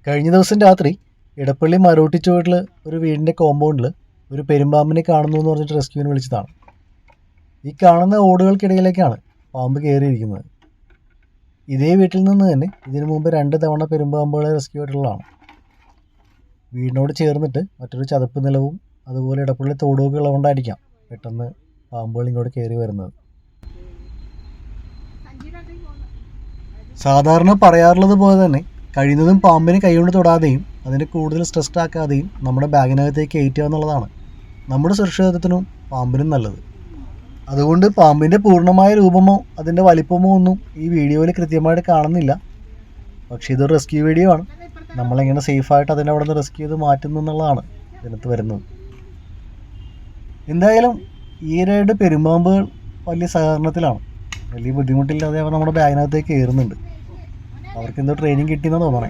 കഴിഞ്ഞ ദിവസം രാത്രി ഇടപ്പള്ളി മരോട്ടിച്ചുവട്ടിൽ ഒരു വീടിൻ്റെ കോമ്പൗണ്ടിൽ ഒരു പെരുമ്പാമ്പിനെ കാണുന്നു എന്ന് പറഞ്ഞിട്ട് റെസ്ക്യൂവിന് വിളിച്ചതാണ്. ഈ കാണുന്ന ഓടുകൾക്കിടയിലേക്കാണ് പാമ്പ് കയറിയിരിക്കുന്നത്. ഇതേ വീട്ടിൽ നിന്ന് തന്നെ ഇതിനു മുമ്പ് 2 തവണ പെരുമ്പാമ്പുകളെ റെസ്ക്യൂ ആയിട്ടുള്ളതാണ്. വീടിനോട് ചേർന്നിട്ട് മറ്റൊരു ചതുപ്പ് നിലവും അതുപോലെ ഇടപ്പള്ളി തോടുമൊക്കെ ഉള്ളതുകൊണ്ടായിരിക്കാം പെട്ടെന്ന് പാമ്പുകൾ ഇങ്ങോട്ട് കയറി വരുന്നത്. സാധാരണ പറയാറുള്ളത് പോലെ തന്നെ കഴിയുന്നതും പാമ്പിനെ കൈകൊണ്ട് തൊടാതെയും അതിനെ കൂടുതൽ സ്ട്രെസ്ഡ് ആക്കാതെയും നമ്മുടെ ബാഗിനകത്തേക്ക് കയറ്റുക എന്നുള്ളതാണ് നമ്മുടെ സുരക്ഷിതത്വത്തിനും പാമ്പിനും നല്ലത്. അതുകൊണ്ട് പാമ്പിൻ്റെ പൂർണ്ണമായ രൂപമോ അതിൻ്റെ വലിപ്പമോ ഒന്നും ഈ വീഡിയോയിൽ കൃത്യമായിട്ട് കാണുന്നില്ല. പക്ഷേ ഇതൊരു റെസ്ക്യൂ വീഡിയോ ആണ്. നമ്മളെങ്ങനെ സേഫായിട്ട് അതിനെ അവിടെ നിന്ന് റെസ്ക്യൂ ചെയ്ത് മാറ്റുന്നു എന്നുള്ളതാണ് ഇതിനകത്ത് വരുന്നത്. എന്തായാലും ഈയിടെയായിട്ട് പെരുമ്പാമ്പുകൾ വലിയ സഹകരണത്തിലാണ്. വലിയ ബുദ്ധിമുട്ടില്ലാതെ അവർ നമ്മുടെ ബാഗിനകത്തേക്ക് കയറുന്നുണ്ട്. അവർക്ക് എന്തോ ട്രെയിനിങ് കിട്ടിയെന്ന് തോന്നണേ.